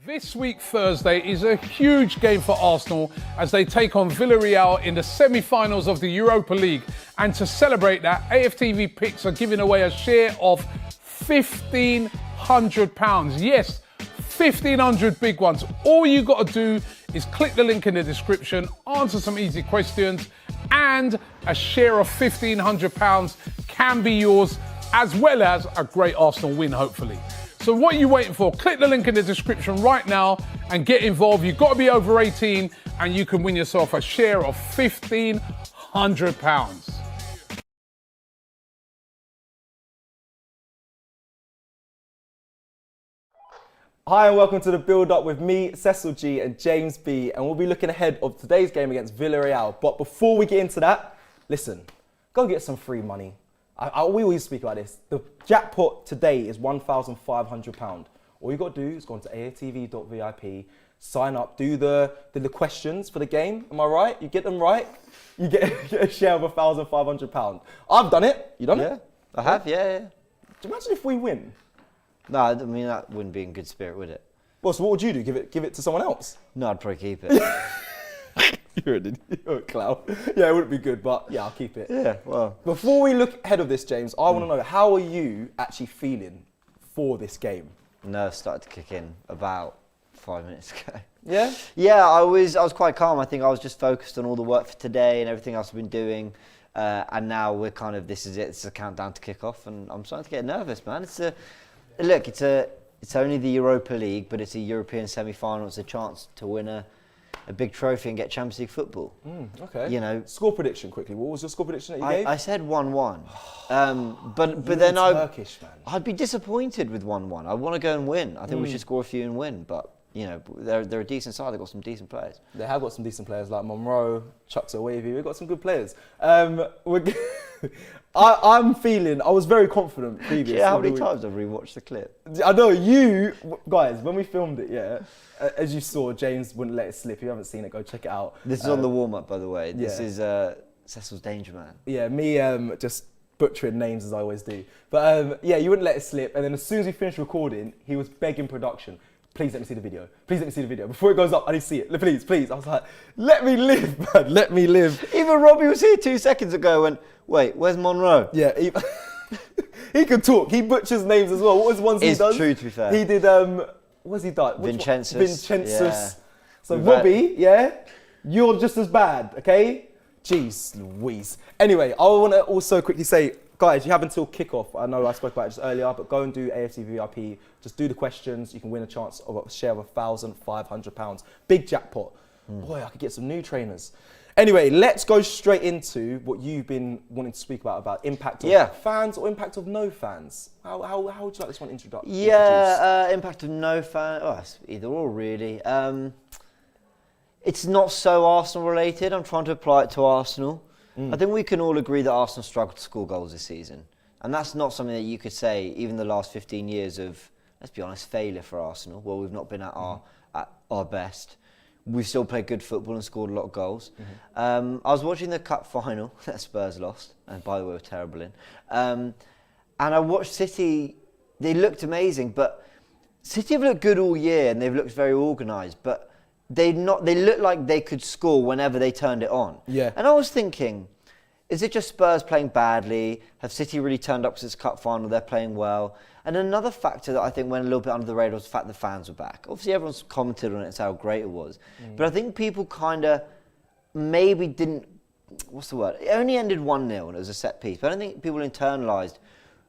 This week, Thursday, is a huge game for Arsenal as they take on Villarreal in the semi-finals of the Europa League. And to celebrate that, AFTV Picks are giving away a share of £1,500. Yes, 1,500 big ones. All you got to do is click the link in the description, answer some easy questions, and a share of £1,500 can be yours, as well as a great Arsenal win, hopefully. So what are you waiting for? Click the link in the description right now and get involved. You've got to be over 18 and you can win yourself a share of £1,500. Hi and welcome to the build-up with me, Cecil Jee and James B, and we'll be looking ahead of today's game against Villarreal. But before we get into that, listen, go get some free money. We always speak about this. The jackpot today is £1,500. All you got to do is go onto AFTV.VIP, sign up, do the questions for the game. Am I right? You get them right, you get a share of £1,500. I've done it. You done it? Yeah, I have. Yeah. Do you imagine if we win? No, I mean that wouldn't be in good spirit, would it? Well, so what would you do? Give it to someone else? No, I'd probably keep it. You're a clown. Yeah, it wouldn't be good, but yeah, I'll keep it. Yeah, well. Before we look ahead of this, James, I want to know, how are you actually feeling for this game? Nerves started to kick in about 5 minutes ago. Yeah? Yeah, I was quite calm. I think I was just focused on all the work for today and everything else I've been doing. And now we're kind of, this is it. It's a countdown to kick off, and I'm starting to get nervous, man. It's only the Europa League, but it's a European semi-final. It's a chance to win a big trophy and get Champions League football. Okay. You know, score prediction quickly. What was your score prediction that you gave? I said 1-1. But then Turkish, man. I'd be disappointed with 1-1. I want to go and win. I think we should score a few and win. But you know, they're a decent side. They've got some decent players. They have got some decent players like Moreno, Chucks Wavy. We've got some good players. I'm feeling. I was very confident previously. Yeah, how many times I've rewatched the clip? I know you guys. When we filmed it, yeah, as you saw, James wouldn't let it slip. If you haven't seen it, go check it out. This is on the warm-up, by the way. This yeah. is Cecil's Danger Man. Yeah, me just butchering names as I always do. But yeah, you wouldn't let it slip. And then as soon as we finished recording, he was begging production, please let me see the video. Please let me see the video. Before it goes up, I need to see it. Please, please. I was like, let me live, man. Let me live. Even Robbie was here 2 seconds ago and, wait, where's Monroe? Yeah, he could talk. He butchers names as well. What was the ones he does? It's true, to be fair. He did, what's he done? Vincenzus. Yeah. So Robbie, yeah, you're just as bad, okay? Jeez Louise. Anyway, I want to also quickly say, guys, you have until kickoff. I know I spoke about it just earlier, but go and do AFTV VIP. Just do the questions. You can win a chance of a share of £1,500. Big jackpot. Boy, I could get some new trainers. Anyway, let's go straight into what you've been wanting to speak about impact of fans or impact of no fans. How would you like this one introduced? Yeah, impact of no fan. Oh, it's either or, really. It's not so Arsenal related. I'm trying to apply it to Arsenal. I think we can all agree that Arsenal struggled to score goals this season. And that's not something that you could say, even the last 15 years of, let's be honest, failure for Arsenal, where we've not been at our best. We've still played good football and scored a lot of goals. I was watching the cup final that Spurs lost, and by the way, we're terrible in. And I watched City. They looked amazing, but City have looked good all year, and they've looked very organised, but they looked like they could score whenever they turned it on. Yeah. And I was thinking, is it just Spurs playing badly? Have City really turned up because it's cup final? They're playing well. And another factor that I think went a little bit under the radar was the fact the fans were back. Obviously, everyone's commented on it and how great it was. But I think people kind of maybe didn't, what's the word? It only ended 1-0 and it was a set piece. But I don't think people internalised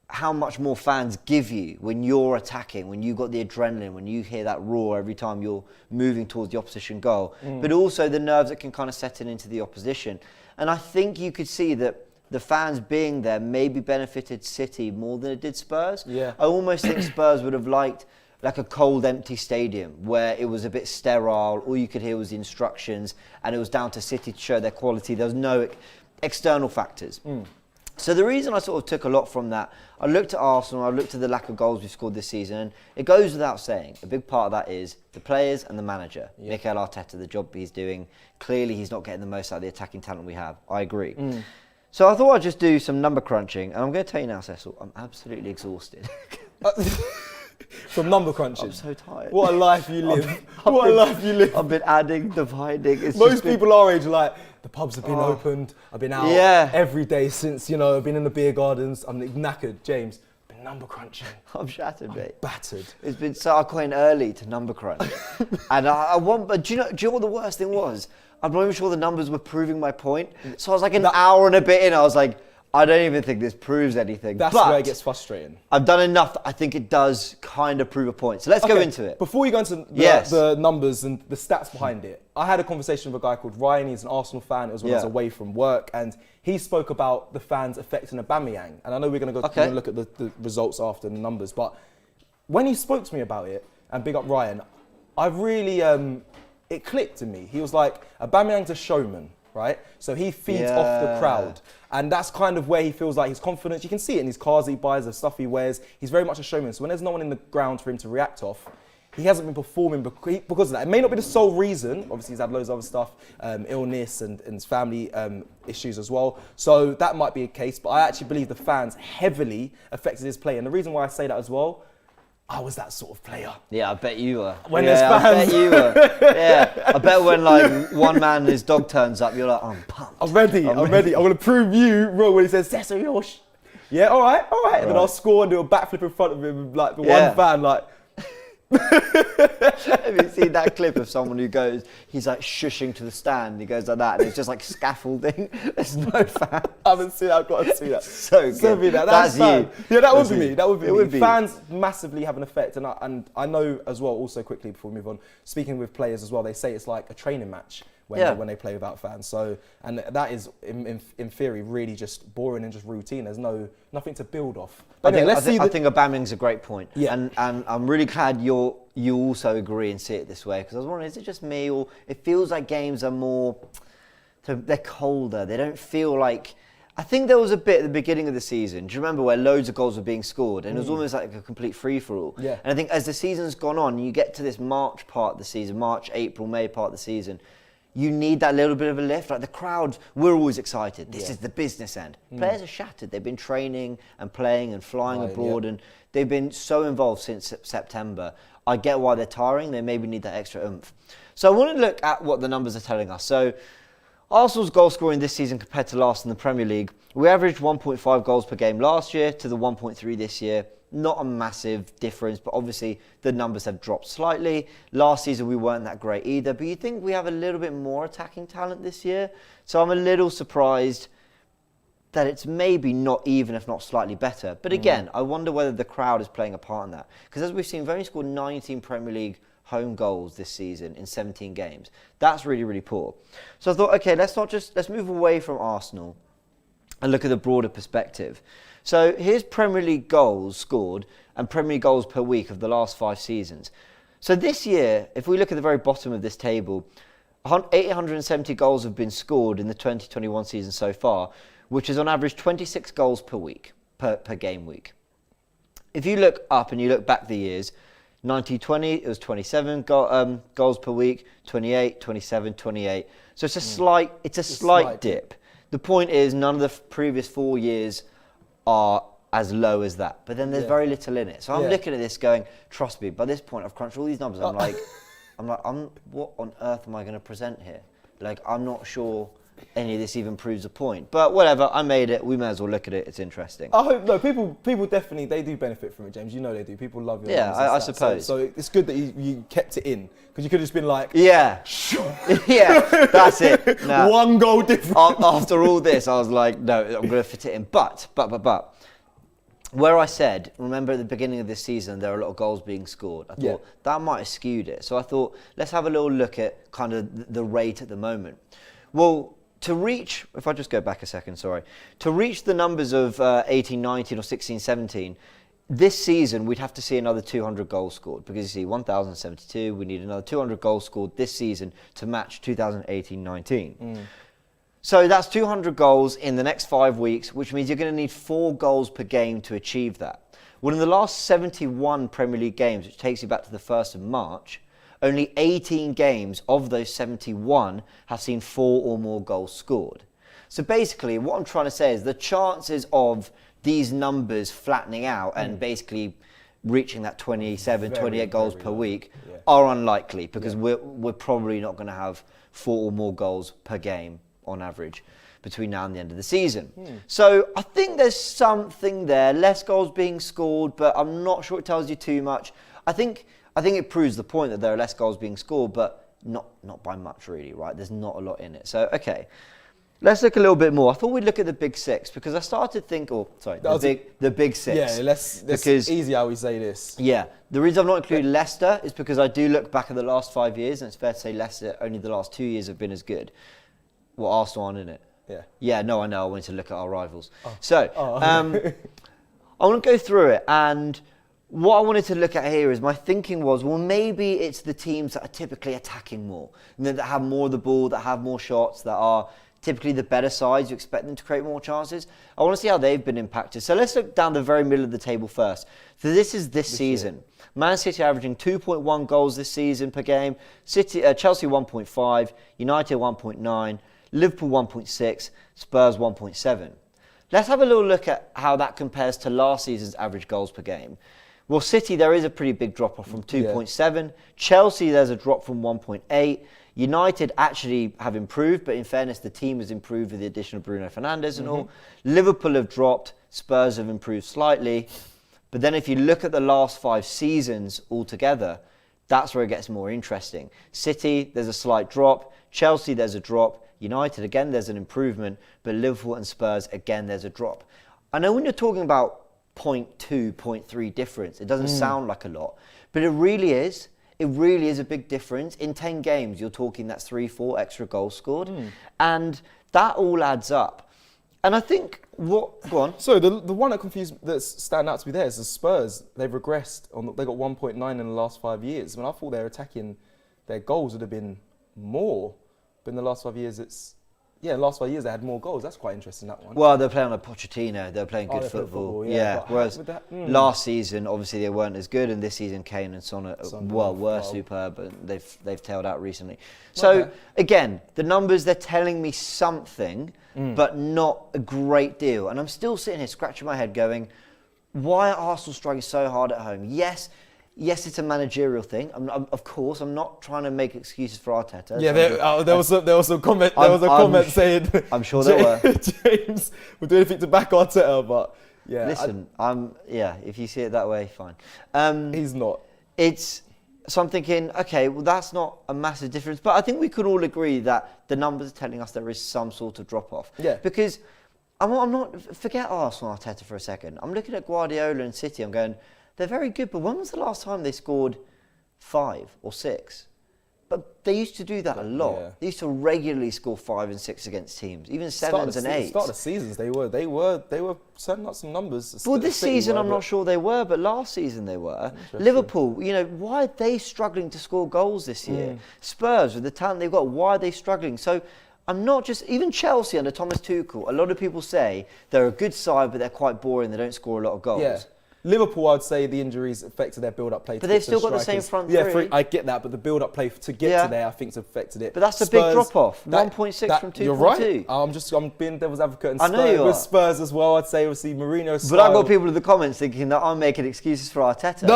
how much more fans give you when you're attacking, when you've got the adrenaline, when you hear that roar every time you're moving towards the opposition goal. But also the nerves that can kind of set in into the opposition. And I think you could see that the fans being there maybe benefited City more than it did Spurs. Yeah. I almost think Spurs would have liked like a cold, empty stadium where it was a bit sterile. All you could hear was the instructions, and it was down to City to show their quality. There was no external factors. So the reason I sort of took a lot from that, I looked at Arsenal, I looked at the lack of goals we've scored this season, and it goes without saying, a big part of that is the players and the manager. Mikel Arteta, the job he's doing, clearly he's not getting the most out of the attacking talent we have. I agree. So I thought I'd just do some number crunching, and I'm going to tell you now, Cecil, I'm absolutely exhausted. from number crunching. I'm so tired. What a life you live. What a life you live. I've been adding, dividing. Most people our age are like, the pubs have been opened. I've been out every day since, I've been in the beer gardens. I'm knackered. James, been number crunching. I'm shattered, mate. Battered. It's been so I quite early to number crunch. And I want, but do you know what the worst thing was? I'm not even sure the numbers were proving my point. So I was like an hour and a bit in, I was like, I don't even think this proves anything. That's where it gets frustrating. I've done enough that I think it does kind of prove a point. So let's go into it. Before you go into the numbers and the stats behind it, I had a conversation with a guy called Ryan. He's an Arsenal fan. It was when I was away from work. And he spoke about the fans affecting Aubameyang. And I know we're going to go look at the results after the numbers. But when he spoke to me about it, and big up Ryan, I've really, it clicked to me. He was like, Aubameyang's a showman. Right? So he feeds off the crowd. And that's kind of where he feels like his confidence. You can see it in his cars he buys, the stuff he wears. He's very much a showman. So when there's no one in the ground for him to react off, he hasn't been performing because of that. It may not be the sole reason. Obviously, he's had loads of other stuff, illness and his family issues as well. So that might be a case. But I actually believe the fans heavily affected his play. And the reason why I say that as well, I was that sort of player. Yeah, I bet you were. When there's fans. I bet you were. Yeah, I bet when like one man and his dog turns up, you're like, I'm pumped. I'm ready. I'm ready. I'm going to prove you wrong when he says, Cecil, you're yeah, all right. And then I'll score and do a backflip in front of him, like the one fan, like. Have you seen that clip of someone who goes, he's like shushing to the stand, he goes like that, and it's just like scaffolding, there's no fan. I haven't seen that, I've got to see that. So good. Send me that. That's you. Yeah, that would be me. That would be me. Would be. Fans massively have an effect, and I know as well, also quickly before we move on, speaking with players as well, they say it's like a training match when they play without fans. So, and that is in theory really just boring and just routine. There's nothing to build off. But I anyway, think Aubameyang's a great point. Yeah. And I'm really glad you also agree and see it this way, because I was wondering, is it just me, or it feels like games are more, they're colder. They don't feel like. I think there was a bit at the beginning of the season. Do you remember where loads of goals were being scored, and it was almost like a complete free for all? Yeah. And I think as the season's gone on, you get to this March part of the season, March, April, May part of the season. You need that little bit of a lift. Like the crowd, we're always excited. This is the business end. Players are shattered. They've been training and playing and flying abroad, and they've been so involved since September. I get why they're tiring. They maybe need that extra oomph. So I want to look at what the numbers are telling us. So Arsenal's goal scoring this season compared to last in the Premier League, we averaged 1.5 goals per game last year to the 1.3 this year. Not a massive difference, but obviously the numbers have dropped slightly. Last season we weren't that great either, but you think we have a little bit more attacking talent this year? So I'm a little surprised that it's maybe not even, if not slightly better. But again, I wonder whether the crowd is playing a part in that. Because as we've seen, we've only scored 19 Premier League home goals this season in 17 games. That's really, really poor. So I thought, okay, let's move away from Arsenal and look at the broader perspective. So here's Premier League goals scored and Premier League goals per week of the last 5 seasons. So this year, if we look at the very bottom of this table, 870 goals have been scored in the 2021 season so far, which is on average 26 goals per week, per game week. If you look up and you look back the years, 1920, it was 27 goals per week, 28, 27, 28. So it's a slight dip. The point is, none of the previous 4 years are as low as that. But then there's very little in it. So I'm looking at this going, trust me, by this point I've crunched all these numbers. I'm like, what on earth am I going to present here? Like, I'm not sure any of this even proves a point. But whatever, I made it. We may as well look at it. It's interesting. I hope, no, people definitely, they do benefit from it, James. You know they do. People love your numbers and I stats. suppose. So it's good that you kept it in, because you could have just been like, yeah, that's it. Nah. One goal difference. After all this, I was like, no, I'm going to fit it in. But, where I said, remember at the beginning of this season, there are a lot of goals being scored. I thought that might have skewed it. So I thought, let's have a little look at kind of the rate at the moment. Well, to reach, if I just go back a second, to reach the numbers of 18, 19 or 16, 17, this season we'd have to see another 200 goals scored, because you see 1,072, we need another 200 goals scored this season to match 2018-19. So that's 200 goals in the next 5 weeks, which means you're going to need 4 goals per game to achieve that. Well, in the last 71 Premier League games, which takes you back to the 1st of March, only 18 games of those 71 have seen 4 or more goals scored. So basically, what I'm trying to say is the chances of these numbers flattening out and basically reaching that 27, 28 goals per week Yeah. are unlikely, because we're probably not going to have 4 or more goals per game on average between now and the end of the season. So I think there's something there, less goals being scored, but I'm not sure it tells you too much. I think it proves the point that there are less goals being scored, but not by much really, right? There's not a lot in it. So, okay. Let's look a little bit more. I thought we'd look at the big 6, because I started to think, the big 6. Yeah, because easy how we say this. Yeah, the reason I've not included Leicester is because I do look back at the last 5 years, and it's fair to say Leicester, only the last 2 years have been as good. Well, Arsenal aren't in it. Yeah. Yeah, no, I know. I wanted to look at our rivals. So, I want to go through it, and what I wanted to look at here is my thinking was, well, maybe it's the teams that are typically attacking more, that have more of the ball, that have more shots, that are typically the better sides. You expect them to create more chances. I want to see how they've been impacted. So let's look down the very middle of the table first. So this is this season. Man City averaging 2.1 goals this season per game. Chelsea 1.5, United 1.9, Liverpool 1.6, Spurs 1.7. Let's have a little look at how that compares to last season's average goals per game. Well, City, there is a pretty big drop-off from 2.7. Yeah. Chelsea, there's a drop from 1.8. United actually have improved, but in fairness, the team has improved with the addition of Bruno Fernandes and all. Liverpool have dropped. Spurs have improved slightly. But then if you look at the last 5 seasons altogether, that's where it gets more interesting. City, there's a slight drop. Chelsea, there's a drop. United, again, there's an improvement. But Liverpool and Spurs, again, there's a drop. I know when you're talking about 0.2, 0.3 difference, it doesn't sound like a lot. But it really is. It really is a big difference. In 10 games, you're talking that's 3-4 extra goals scored. And that all adds up. And I think go on. So the one that's standing out to me there is the Spurs. They've regressed. They got 1.9 in the last 5 years. When I thought their goals would have been more. But in the last 5 years, last 5 years they had more goals. That's quite interesting, that one. Well, they're playing on a Pochettino. They're playing good football. Yeah. Whereas last season, obviously, they weren't as good, and this season, Kane and Son were superb, and they've tailed out recently. So again, the numbers, they're telling me something, but not a great deal. And I'm still sitting here scratching my head, going, why are Arsenal struggling so hard at home? Yes, it's a managerial thing. Of course, I'm not trying to make excuses for Arteta. Yeah, there was a comment. There was a comment saying, "I'm sure there were." James would do anything to back Arteta, but yeah. Listen, if you see it that way, fine. He's not. So I'm thinking, okay, well, that's not a massive difference, but I think we could all agree that the numbers are telling us there is some sort of drop off. Yeah. Because I'm not. Forget Arsenal, Arteta for a second. I'm looking at Guardiola and City. I'm going, they're very good, but when was the last time they scored 5 or 6? But they used to do that a lot. Yeah. They used to regularly score 5 and 6 against teams, even 7s and 8s. Start of seasons, they were sending out some numbers. Well, this season I'm not sure they were, but last season they were. Liverpool, why are they struggling to score goals this year? Spurs, with the talent they've got, why are they struggling? So I'm not just, even Chelsea under Thomas Tuchel, a lot of people say they're a good side, but they're quite boring, they don't score a lot of goals. Yeah. Liverpool, I'd say the injuries affected their build-up play. But they've still got the same front three. I get that, but the build-up play to get to there, I think, has affected it. But that's a big drop-off. 1.6 from 2.2. You're right. I'm being devil's advocate. And I know you are. With Spurs as well, I'd say obviously Moreno. But I've got people in the comments thinking that I'm making excuses for Arteta.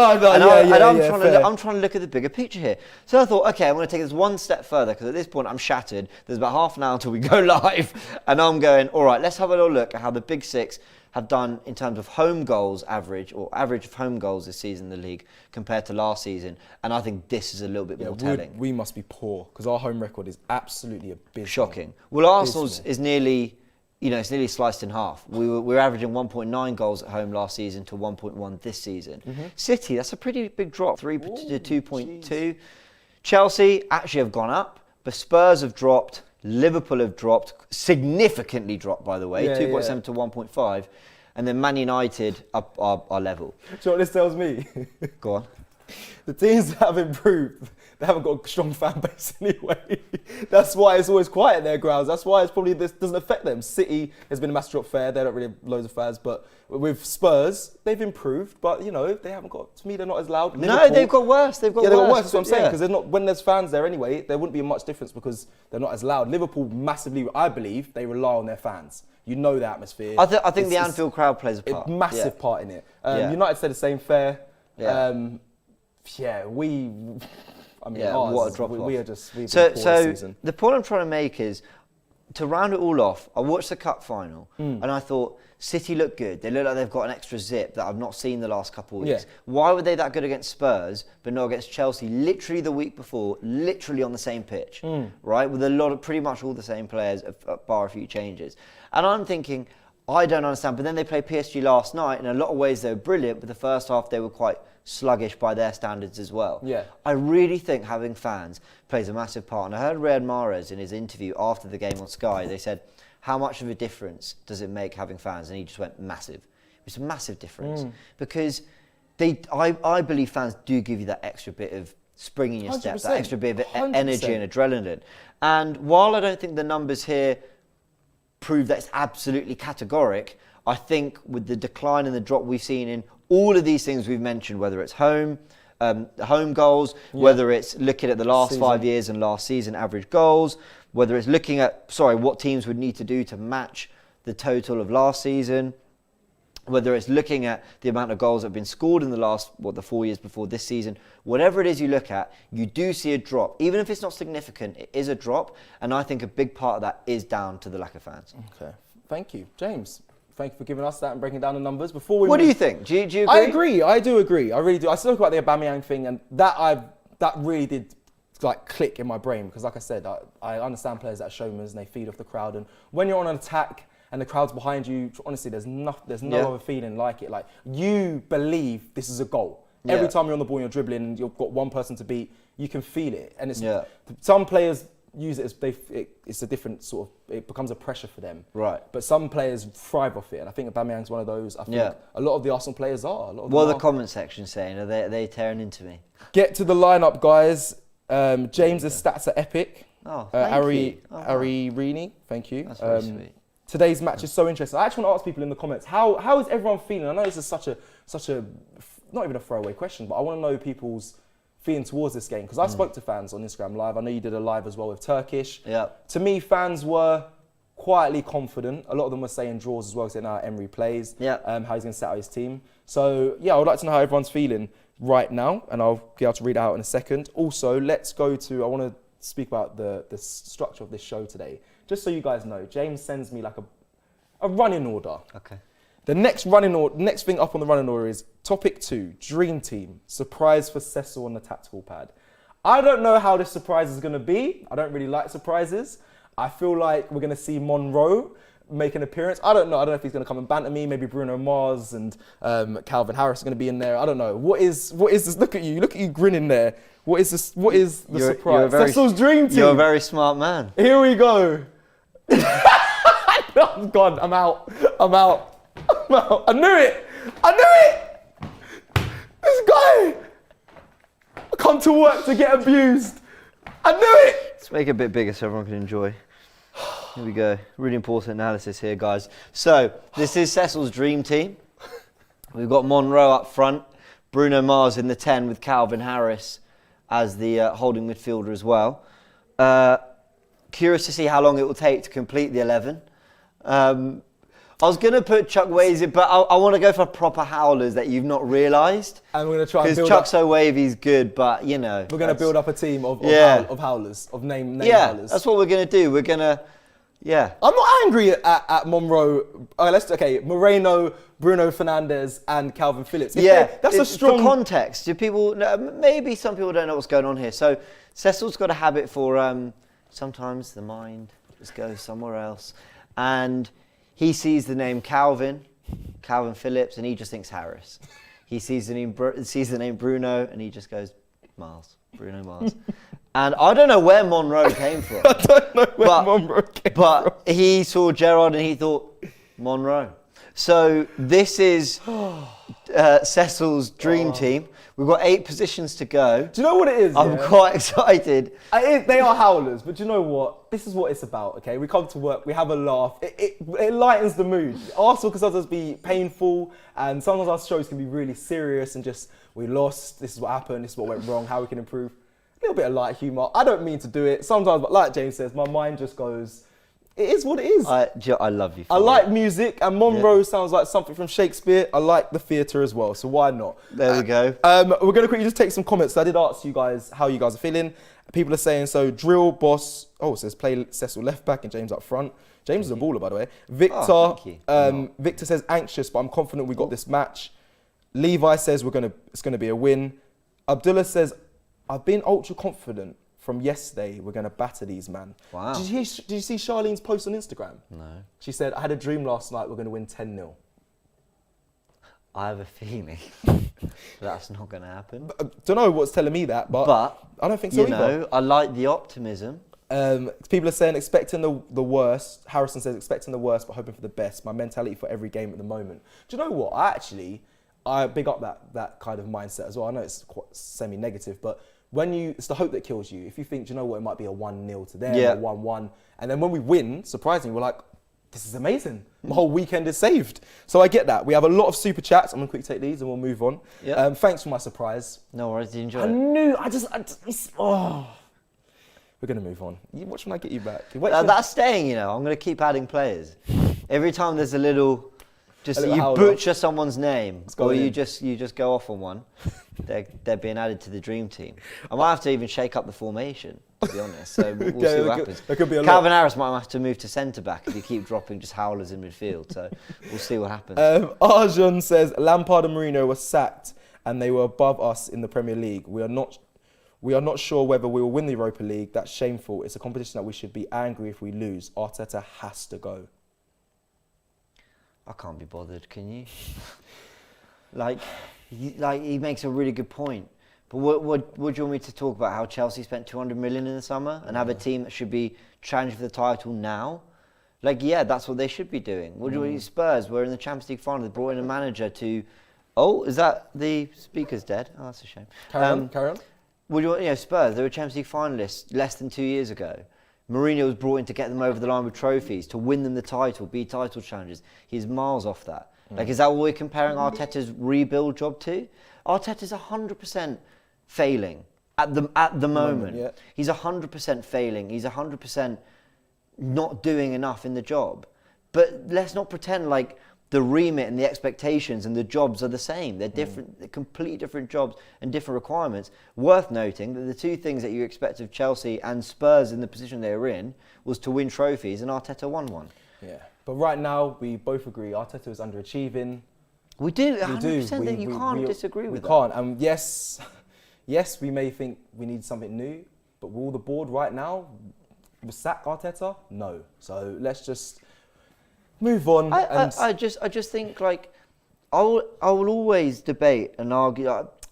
I'm trying to look at the bigger picture here. So I thought, okay, I'm going to take this one step further, because at this point I'm shattered. There's about half an hour until we go live, and I'm going, all right, let's have a little look at how the big 6 have done in terms of home goals average, or average of home goals this season in the league compared to last season. And I think this is a little bit more telling. We must be poor, because our home record is absolutely abysmal. Shocking. Well, Arsenal's is nearly, it's nearly sliced in half. We were averaging 1.9 goals at home last season to 1.1 this season. City, that's a pretty big drop, 3 to 2.2. Chelsea actually have gone up, but Spurs have dropped. Liverpool have dropped, significantly dropped, by the way, 2.7 to 1.5. And then Man United are level. Do you know what this tells me? Go on. The teams that have improved, they haven't got a strong fan base anyway. That's why it's always quiet in their grounds. That's why it's probably this doesn't affect them. City has been a massive drop fair. They don't really have loads of fans. But with Spurs, they've improved. But, they haven't got, to me, they're not as loud. No, they've got worse. They've got worse. That's what I'm saying. Because when there's fans there anyway, there wouldn't be much difference because they're not as loud. Liverpool massively, I believe, they rely on their fans. You know the atmosphere. I think the Anfield crowd plays a part. A massive part in it. United said the same, fair. What a drop off. We are just, we've So been poor this season. the point I'm trying to make is, to round it all off, I watched the cup final and I thought, City look good. They look like they've got an extra zip that I've not seen the last couple of weeks. Yeah. Why were they that good against Spurs, but not against Chelsea? Literally the week before, literally on the same pitch, right? With a lot of pretty much all the same players, bar a few changes. And I'm thinking, I don't understand. But then they played PSG last night. In a lot of ways, they were brilliant. But the first half, they were quite sluggish by their standards as well. Yeah. I really think having fans plays a massive part. And I heard Riyad Mahrez in his interview after the game on Sky, they said, how much of a difference does it make having fans? And he just went, massive. It's a massive difference. Because I believe fans do give you that extra bit of spring in your step, that extra bit of 100%. energy and adrenaline. And while I don't think the numbers here prove that it's absolutely categoric, I think with the decline and the drop we've seen in all of these things we've mentioned, whether it's home goals, whether it's looking at the last 5 years and last season average goals, whether it's looking at, what teams would need to do to match the total of last season, whether it's looking at the amount of goals that have been scored in the last, the 4 years before this season, whatever it is you look at, you do see a drop. Even if it's not significant, it is a drop. And I think a big part of that is down to the lack of fans. Okay, thank you. James, thank you for giving us that and breaking down the numbers. Before we What do you think? Do you agree? I agree. I do agree. I really do. I spoke about the Aubameyang thing, and that really did click in my brain, because like I said, I understand players that are showmen and they feed off the crowd, and when you're on an attack and the crowd's behind you, honestly, there's no other feeling like it. Like, you believe this is a goal. Every time you're on the ball and you're dribbling and you've got one person to beat, you can feel it. And it's some players use it as it's a different sort of, it becomes a pressure for them. Right. But some players thrive off it, and I think Aubameyang's one of those. I think a lot of the Arsenal players are. What are the comment section saying? Are they tearing into me? Get to the lineup, guys. James's stats are epic. Oh, thank you. Ari Rini, thank you. That's very sweet. Today's match is so interesting. I actually want to ask people in the comments, how is everyone feeling? I know this is such a not even a throwaway question, but I want to know people's feeling towards this game, because I spoke to fans on Instagram Live. I know you did a live as well with Turkish. Yeah. To me, fans were quietly confident. A lot of them were saying draws as well, saying how Emery plays, how he's going to set out his team. So yeah, I would like to know how everyone's feeling right now, and I'll be able to read it out in a second. Also, let's go to, I want to speak about the structure of this show today. Just so you guys know, James sends me like a running order. Okay. The next thing up on the running order is topic 2, Dream Team, surprise for Cecil on the tactical pad. I don't know how this surprise is going to be. I don't really like surprises. I feel like we're going to see Monroe make an appearance. I don't know if he's going to come and banter me. Maybe Bruno Mars and Calvin Harris are going to be in there. I don't know. What is this? Look at you grinning there. What is this? What is the surprise? Cecil's Dream Team. You're a very smart man. Here we go. Oh God, I'm out. I knew it. This guy. I come to work to get abused. I knew it. Let's make it a bit bigger so everyone can enjoy. Here we go. Really important analysis here, guys. So, this is Cecil's Dream Team. We've got Monroe up front, Bruno Mars in the 10 with Calvin Harris as the holding midfielder as well. Curious to see how long it will take to complete the 11. I was going to put Chuck Wazy, but I want to go for proper howlers that you've not realised. And we're going to try and build up... Because Chuck So Wavy's good, but, you know... We're going to build up a team of howlers, of name howlers. That's what we're going to do. We're going to... Yeah. I'm not angry at Monroe. Moreno, Bruno Fernandes, and Calvin Phillips. That's a strong... For context, maybe some people don't know what's going on here. So Cecil's got a habit for sometimes the mind just goes somewhere else. And he sees the name Calvin Phillips, and he just thinks Harris. He sees the name Bruno, and he just goes Bruno Mars. And I don't know where Monroe came from. I don't know where Monroe came from. But he saw Gerrard and he thought, Monroe. So this is Cecil's Dream Team. We've got 8 positions to go. Do you know what it is? I'm quite excited. They are howlers, but do you know what? This is what it's about, okay? We come to work, we have a laugh. It lightens the mood. Arsenal can sometimes be painful, and sometimes our shows can be really serious and just, we lost, this is what happened, this is what went wrong, how we can improve. A little bit of light humour. I don't mean to do it. Sometimes, but like James says, my mind just goes, it is what it is. I love you for I it. like music, and Monroe sounds like something from Shakespeare. I like the theatre as well, so why not? There we go. We're going to quickly just take some comments. I did ask you guys how you guys are feeling. People are saying, so Drill Boss, it says play Cecil left back and James up front. James is a baller, by the way. Victor, Victor says anxious, but I'm confident we got this match. Levi says it's gonna be a win. Abdullah says, I've been ultra confident from yesterday. We're gonna batter these, man. Wow. Did you see Charlene's post on Instagram? No. She said, I had a dream last night. We're gonna win 10-0. I have a feeling that's not going to happen. I don't know what's telling me that, but I don't think so either. I like the optimism. People are saying expecting the worst. Harrison says expecting the worst but hoping for the best. My mentality for every game at the moment. Do you know what? I big up that kind of mindset as well. I know it's quite semi-negative, but it's the hope that kills you. If you think, do you know what, it might be a 1-0 to them, or 1-1, and then when we win, surprisingly, we're like, this is amazing. My whole weekend is saved. So I get that. We have a lot of super chats. I'm going to quickly take these and we'll move on. Yep. Thanks for my surprise. No worries, did you enjoy it? We're going to move on. You watch when I get you back. That's staying, I'm going to keep adding players. Every time there's a little you butcher someone's name, or you just go off on one, they're being added to the dream team. I might have to even shake up the formation, to be honest. So we'll see what happens. There could be a Calvin lot. Harris might have to move to centre back if you keep dropping just howlers in midfield. So we'll see what happens. Arjun says Lampard and Moreno were sacked and they were above us in the Premier League. We are not sure whether we will win the Europa League. That's shameful. It's a competition that we should be angry if we lose. Arteta has to go. I can't be bothered, can you? He makes a really good point. But what do you want me to talk about? How Chelsea spent 200 million in the summer and have a team that should be challenging for the title now? That's what they should be doing. What do you want? Spurs were in the Champions League final. They brought in a manager to... Oh, is that the speaker's dead? Oh, that's a shame. Carry on. What do you want? Spurs, they were Champions League finalists less than 2 years ago. Mourinho was brought in to get them over the line with trophies, to win them the title, be title challengers. He's miles off that. Is that what we're comparing Arteta's rebuild job to? Arteta's 100% failing at the moment. Yeah. He's 100% failing. He's 100% not doing enough in the job. But let's not pretend like the remit and the expectations and the jobs are the same. They're different, they're completely different jobs and different requirements. Worth noting that the two things that you expect of Chelsea and Spurs in the position they were in was to win trophies, and Arteta won one. Yeah, but right now we both agree Arteta is underachieving. We do, 100%. You can't disagree with that. We can't, and yes, we may think we need something new, but will the board right now sack Arteta? No. So let's just move on. I just think I will always debate and argue.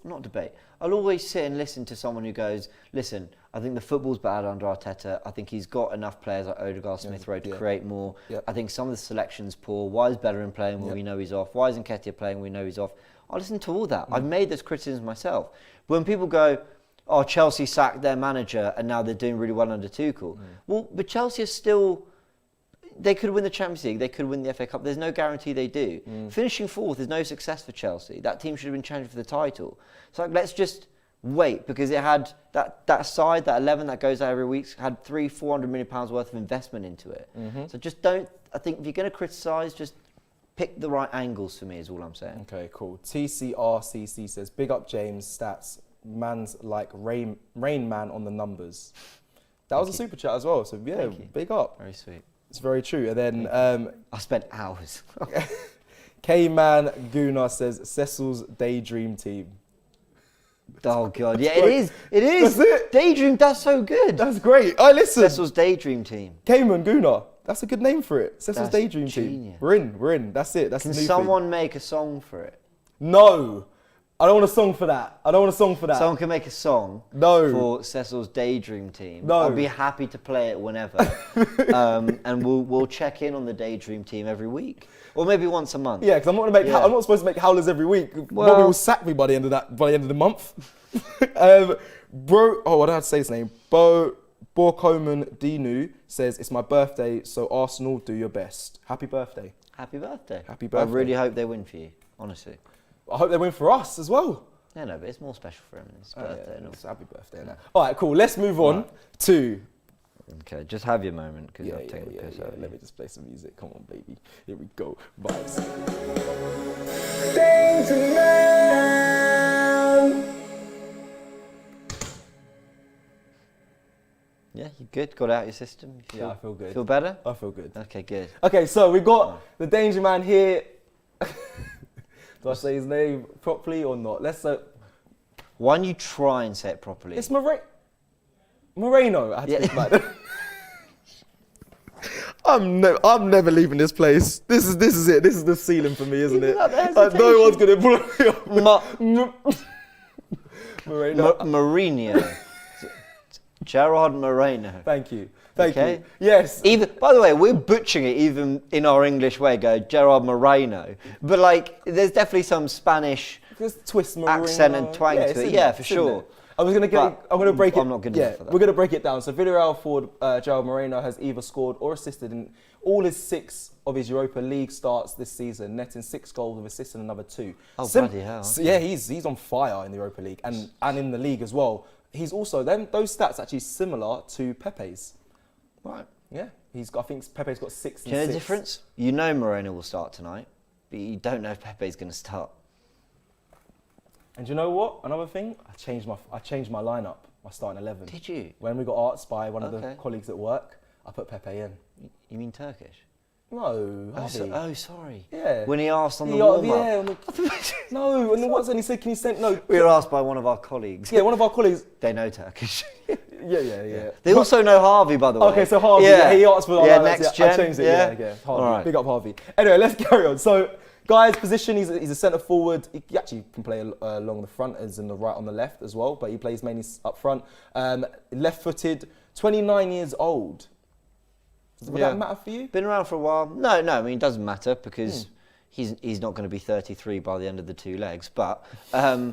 Not debate. I'll always sit and listen to someone who goes, listen, I think the football's bad under Arteta. I think he's got enough players like Odegaard, Smith Rowe to create more. Yep. I think some of the selection's poor. Why is Bellerin playing when we know he's off? Why isn't Nketiah playing when we know he's off? I listen to all that. I've made those criticisms myself. When people go, oh, Chelsea sacked their manager and now they're doing really well under Tuchel. Well, but Chelsea is still... They could win the Champions League, they could win the FA Cup. There's no guarantee they do. Finishing fourth is no success for Chelsea. That team should have been challenging for the title. So let's just wait, because it had that side, that 11 that goes out every week, had £400 million worth of investment into it. So just don't, I think if you're going to criticise, just pick the right angles for me is all I'm saying. Okay, cool. TCRCC says, big up James, stats, man's like Rain Man on the numbers. That was a super chat as well, so yeah, big up. Very sweet. It's very true. And then I spent hours. K-Man Guna says Cecil's daydream team. Oh God, yeah, it is. It is. That's it. Daydream, that's so good. That's great. I listen. Cecil's daydream team. K-Man Guna. That's a good name for it. Cecil's daydream team. Genius. We're in. That's it. That's Can the new someone thing. make a song for it? No. I don't want a song for that. Someone can make a song for Cecil's daydream team. No. I'll be happy to play it whenever. And we'll check in on the daydream team every week. Or maybe once a month. Yeah, because I'm not supposed to make howlers every week. Well, Bobby will sack me by the end of the month. What did I say his name? Borkoman Dinu says, it's my birthday, so Arsenal, do your best. Happy birthday. Happy birthday. Happy birthday. I really hope they win for you, honestly. I hope they win for us as well. Yeah, no, but it's more special for him. It's his birthday. It's happy birthday now. All right, cool. Let's move on to Okay, just have your moment because Yeah, I've taken the piss out of you. Let me just play some music. Come on, baby. Here we go. Vibes. Yeah, you good? Got it out your system? You Yeah, I feel good. Feel better? I feel good. Okay, good. Okay, so we got the Danger Man here. Do I say his name properly or not? Let's Why don't you try and say it properly? It's Moreno. I had to think about it. I'm never leaving this place. This is it. This is the ceiling for me, isn't it? No one's gonna blow me up. Moreno. Mourinho. Gerard Moreno. Thank you. Thank Okay. you. Yes. Even, by the way, we're butchering it even in our English way, go Gerard Moreno. But like, there's definitely some Spanish Just twist Moreno. accent and twang to it. Yeah, for sure. I'm gonna break it. I'm not good enough for that. We're gonna break it down. So Villarreal forward Gerard Moreno has either scored or assisted in all his 6 of his Europa League starts this season, netting 6 goals with assists and another 2. Oh, bloody hell. So, yeah, he's on fire in the Europa League and in the league as well. He's also those stats actually similar to Pepe's. Right. Yeah, I think Pepe's got 6 and Do you know 6. the difference? You know Moreno will start tonight, but you don't know if Pepe's going to start. And do you know what? Another thing, I changed my lineup, my starting 11. Did you? When we got asked by one of the colleagues at work, I put Pepe in. You mean Turkish? No, Harvey. Sorry. Yeah. When he asked on the warm-up. Yeah, no, and and he said, can you send, no. We were asked by one of our colleagues. Yeah, one of our colleagues. They know Turkish. Yeah. They also know Harvey, by the way. Okay, so Harvey, he asked for next gen. I changed it, yeah. Harvey, All right. Big up Harvey. Anyway, let's carry on. So, guys, position, he's a centre forward. He actually can play along the front as in the right on the left as well, but he plays mainly up front. Left-footed, 29 years old. Would that matter for you? Been around for a while. No, I mean, it doesn't matter because he's not going to be 33 by the end of the 2 legs. But, I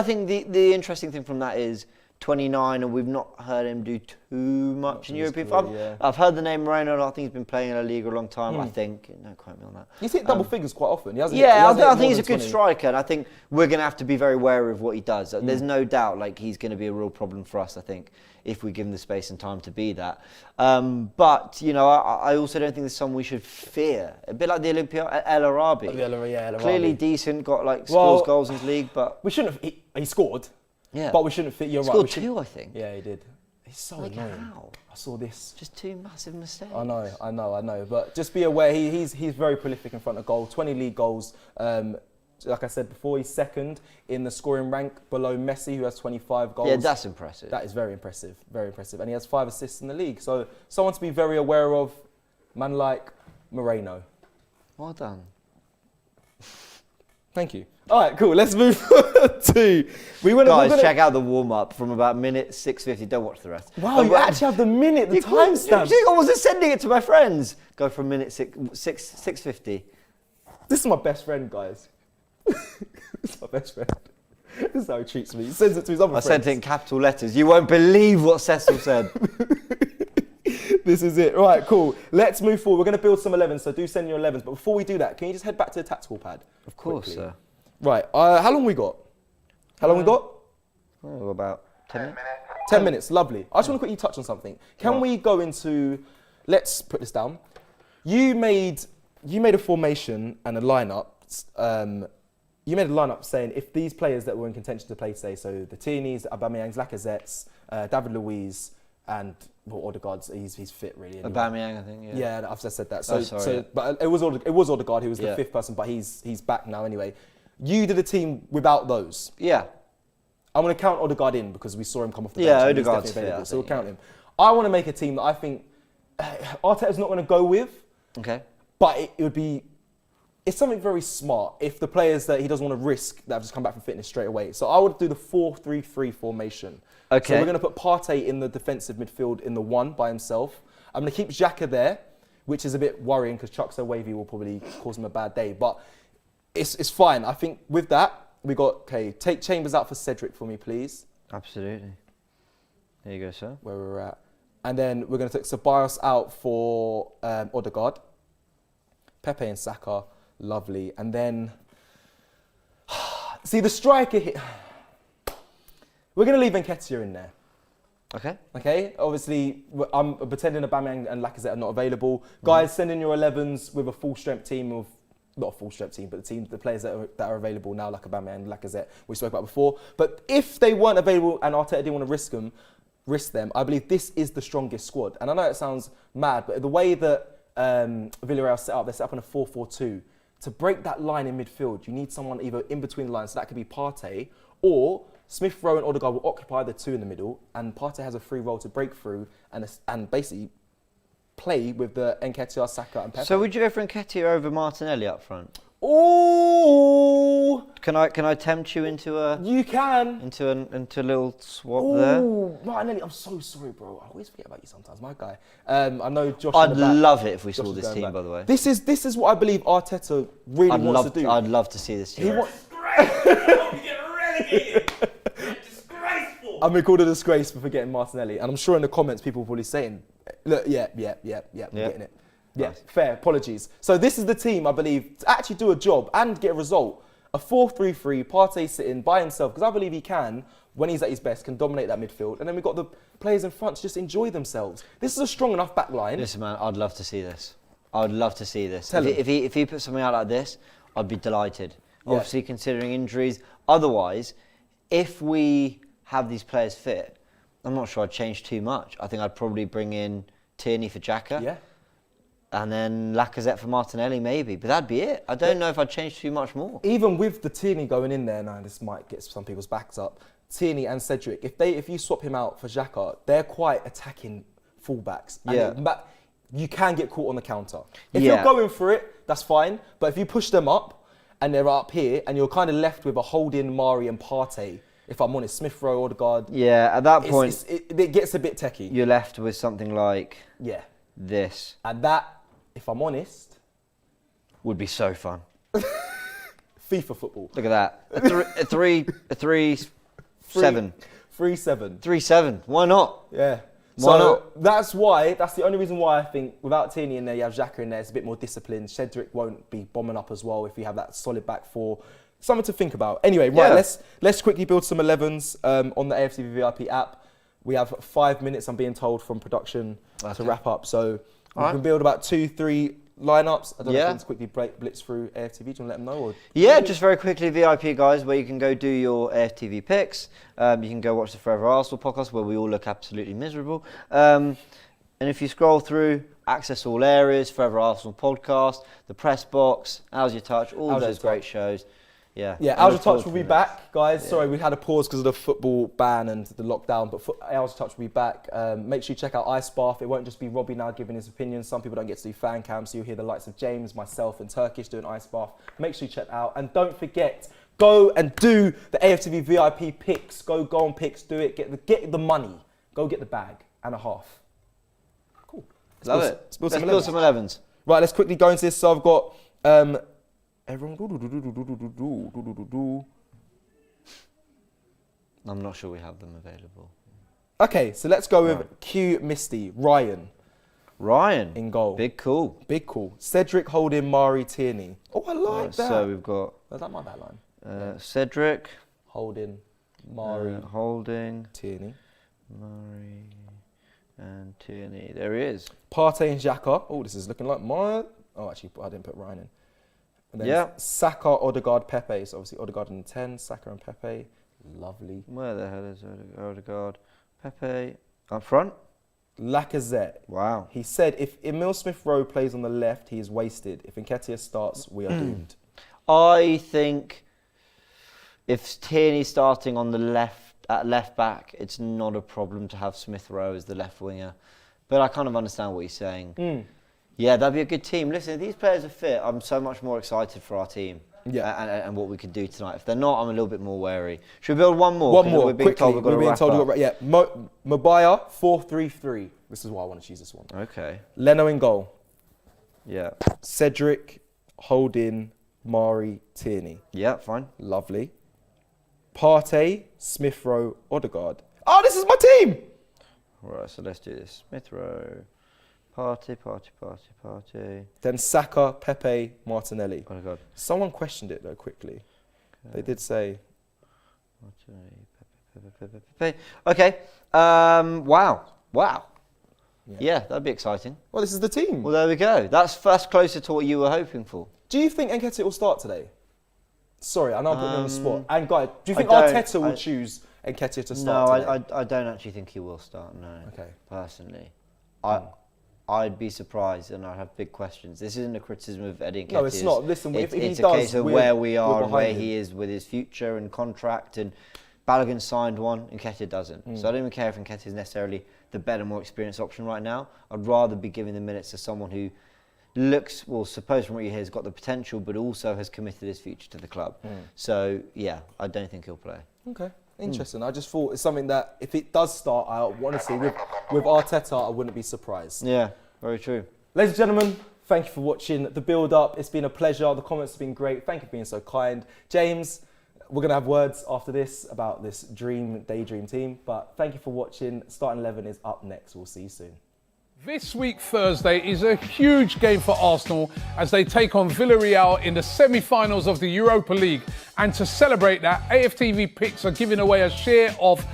think the interesting thing from that is 29 and we've not heard him do too much in European football. I've heard the name Moreno. I think he's been playing in La Liga a long time. I think. Don't quote me on that. He's hit double figures quite often. I think he's a good striker, and I think we're going to have to be very wary of what he does. There's no doubt, like he's going to be a real problem for us. I think if we give him the space and time to be that. But you know, I also don't think there's someone we should fear. A bit like the Olympia El Arabi. El Arabi. Clearly decent, got like scores goals in his league, but we shouldn't. He scored. Yeah. But we shouldn't fit. You're scored right. Scored 2, I think. Yeah, he did. He's so annoying. How? I saw this. Just 2 massive mistakes. I know. But just be aware, he's very prolific in front of goal. 20 league goals. Like I said before, he's second in the scoring rank below Messi, who has 25 goals. Yeah, that's impressive. That is very impressive. Very impressive. And he has 5 assists in the league. So someone to be very aware of, man like Moreno. Well done. Thank you. All right, cool. Let's move to... Guys, check out the warm-up from about minute 6:50. Don't watch the rest. Wow, you actually have the minute, the timestamp. I wasn't sending it to my friends. Go from minute 6:50. This is my best friend, guys. This is my best friend. This is how he treats me. He sends it to his other friends. I sent it in capital letters. You won't believe what Cecil said. This is it. Right, cool. Let's move forward. We're going to build some 11s, so do send your 11s. But before we do that, can you just head back to the tactical pad? Of course, sir. Right. How long we got? Oh, about 10 minutes. 10 minutes. Lovely. I just want to quickly touch on something. Can we go into... Let's put this down. You made a formation and a lineup. You made a lineup saying if these players that were in contention to play today, so the Tierney's, Aubameyangs, Lacazette's, David Luiz, and Odegaard's, he's fit really. Anyway. Aubameyang, I think. Yeah. Yeah, I've just said that. But it was Odegaard who was the 5th person, but he's back now anyway. You did a team without those. Yeah. I'm going to count Odegaard in because we saw him come off the bench. Yeah, and Odegaard's he's definitely available, fit, so we'll count him. I want to make a team that I think Arteta's not going to go with. Okay. But it would be... It's something very smart if the players that he doesn't want to risk that have just come back from fitness straight away. So I would do the 4-3-3 formation. Okay. So we're going to put Partey in the defensive midfield in the 1 by himself. I'm going to keep Xhaka there, which is a bit worrying because Chuck so wavy will probably cause him a bad day. But it's fine. I think with that, we got, take Chambers out for Cedric for me, please. Absolutely. There you go, sir. Where we're at. And then we're going to take Ceballos out for Odegaard. Pepe and Saka. Lovely. And then, see the striker here. We're going to leave Nketiah in there. Okay. Okay, obviously, I'm pretending Aubameyang and Lacazette are not available. Guys, send in your 11s with a full-strength team of, not a full-strength team, but the players that are available now, like Aubameyang and Lacazette, we spoke about before. But if they weren't available and Arteta didn't want to risk them, I believe this is the strongest squad. And I know it sounds mad, but the way that Villarreal set up, they're set up on a 4-4-2. To break that line in midfield, you need someone either in between the lines, so that could be Partey, or Smith Rowe and Odegaard will occupy the two in the middle, and Partey has a free role to break through and basically play with the Nketiah, Saka, and Pepe. So would you go for Nketiah over Martinelli up front? Ooh! Can I tempt you into a? You can. Into a little swap there. Ooh, Martinelli, I'm so sorry, bro. I always forget about you sometimes, my guy. I know Josh. I'd love it if we Josh saw this team, by the way. This is what I believe Arteta really wants to do. I'd love to see this team. I'm being called a disgrace for forgetting Martinelli, and I'm sure in the comments people will probably saying, "Look, yeah, we're getting it." Yeah, Nice. fair. Apologies. So this is the team I believe to actually do a job and get a result. A 4-3-3, Partey sitting by himself because I believe he can, when he's at his best, can dominate that midfield, and then we've got the players in front to just enjoy themselves. This is a strong enough back line. Listen, man, I'd love to see this. I'd love to see this. Tell him. If he put something out like this, I'd be delighted. Yeah. Obviously, considering injuries. Otherwise, if we have these players fit, I'm not sure I'd change too much. I think I'd probably bring in Tierney for Xhaka. Yeah. And then Lacazette for Martinelli, maybe. But that'd be it. I don't know if I'd change too much more. Even with the Tierney going in there, now this might get some people's backs up. Tierney and Cedric, if you swap him out for Xhaka, they're quite attacking fullbacks. And you can get caught on the counter. If you're going for it, that's fine. But if you push them up and they're up here, and you're kind of left with a Holding, Mari, and Partey. If I'm honest, Smith Rowe, Odegaard. Yeah, at that point, it gets a bit techie. you're left with something like this. And that, if I'm honest, Would be so fun. FIFA football. Look at that. A 3-7. 3-7. 3-7. Why not? Yeah. Why not? That's the only reason why I think without Tierney in there, you have Xhaka in there, it's a bit more disciplined. Cedric won't be bombing up as well if you have that solid back four. Something to think about. Anyway, right, let's quickly build some 11s on the AFTV VIP app. We have 5 minutes, I'm being told, from production to wrap up. So we can build about 2-3 lineups. I don't know if we can quickly blitz through AFTV. Do you want to let them know? Or just very quickly, VIP guys, where you can go do your AFTV picks. You can go watch the Forever Arsenal podcast where we all look absolutely miserable. And if you scroll through, access all areas, Forever Arsenal podcast, the press box, How's Your Touch, all those great shows. Yeah, How's Your Touch will be back, guys. Yeah. Sorry, we had a pause because of the football ban and the lockdown, but How's Your Touch will be back. Make sure you check out Ice Bath. It won't just be Robbie now giving his opinion. Some people don't get to do fan cams, so you'll hear the likes of James, myself, and Turkish doing Ice Bath. Make sure you check out. And don't forget, go and do the AFTV VIP picks. Go on picks, do it. Get the money. Go get the bag and a half. Cool. Love it. Let's build some 11s. Right, let's quickly go into this. So I've got... everyone, I'm not sure we have them available. Okay, so let's go with Q Misty, Ryan in goal. Big call. Cedric, Holding, Mari, Tierney. Oh, I like that. So we've got... Is that my bad line? Cedric. Holding, Mari. Holding. Tierney. Mari and Tierney. There he is. Partey and Xhaka. Oh, this is looking like mine. Oh, actually, I didn't put Ryan in. And then Saka, Odegaard, Pepe. So obviously Odegaard in the 10, Saka and Pepe. Lovely. Where the hell is Odegaard? Pepe up front. Lacazette. Wow. He said if Emil Smith-Rowe plays on the left, he is wasted. If Nketiah starts, we are doomed. I think if Tierney's starting on the left back, it's not a problem to have Smith-Rowe as the left winger. But I kind of understand what he's saying. Yeah, that'd be a good team. Listen, if these players are fit, I'm so much more excited for our team. Yeah. And what we could do tonight. If they're not, I'm a little bit more wary. Should we build one more? One more, quickly. We're being told we've got to wrap up. Mabaya, 4-3-3. This is why I want to choose this one. Okay. Leno in goal. Yeah. Cedric, Holding, Mari, Tierney. Yeah, fine. Lovely. Partey, Smith-Rowe, Odegaard. Oh, this is my team! Right, so let's do this. Smith-Rowe, Partey. Then Saka, Pepe, Martinelli. Odegaard. Someone questioned it though quickly. Okay. They did say... Martinelli, Okay. Wow. Yeah, that'd be exciting. Well, this is the team. Well, there we go. That's closer to what you were hoping for. Do you think Nketiah will start today? Sorry, I know I'm putting you on the spot. And guys, do you think I don't- Arteta will choose Nketiah to start today? No, I don't actually think he will start. No. Okay. Personally, I'd be surprised, and I'd have big questions. This isn't a criticism of Eddie Nketiah. No, it's not. Listen, if he it's does, a case of we're- where we we're are and behind where him. he is with his future and contract. And Balogun signed one, Nketiah doesn't. So I don't even care if Nketiah is necessarily the better, more experienced option right now. I'd rather be giving the minutes to someone who looks, well, suppose from what you hear, has got the potential, but also has committed his future to the club. So yeah, I don't think he'll play. Okay, interesting. I just thought it's something that if it does start out, honestly, with Arteta, I wouldn't be surprised. Yeah, very true. Ladies and gentlemen, thank you for watching the build-up. It's been a pleasure. The comments have been great. Thank you for being so kind. James, we're going to have words after this about this daydream team. But thank you for watching. Starting 11 is up next. We'll see you soon. This week, Thursday, is a huge game for Arsenal as they take on Villarreal in the semi-finals of the Europa League. And to celebrate that, AFTV Picks are giving away a share of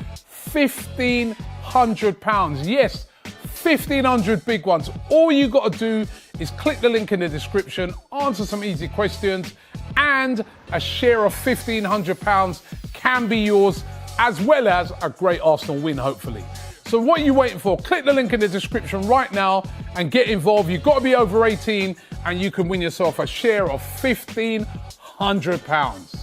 £1,500. Yes, 1,500 big ones. All you got to do is click the link in the description, answer some easy questions, and a share of £1,500 can be yours, as well as a great Arsenal win, hopefully. So what are you waiting for? Click the link in the description right now and get involved. You've got to be over 18 and you can win yourself a share of £1,500.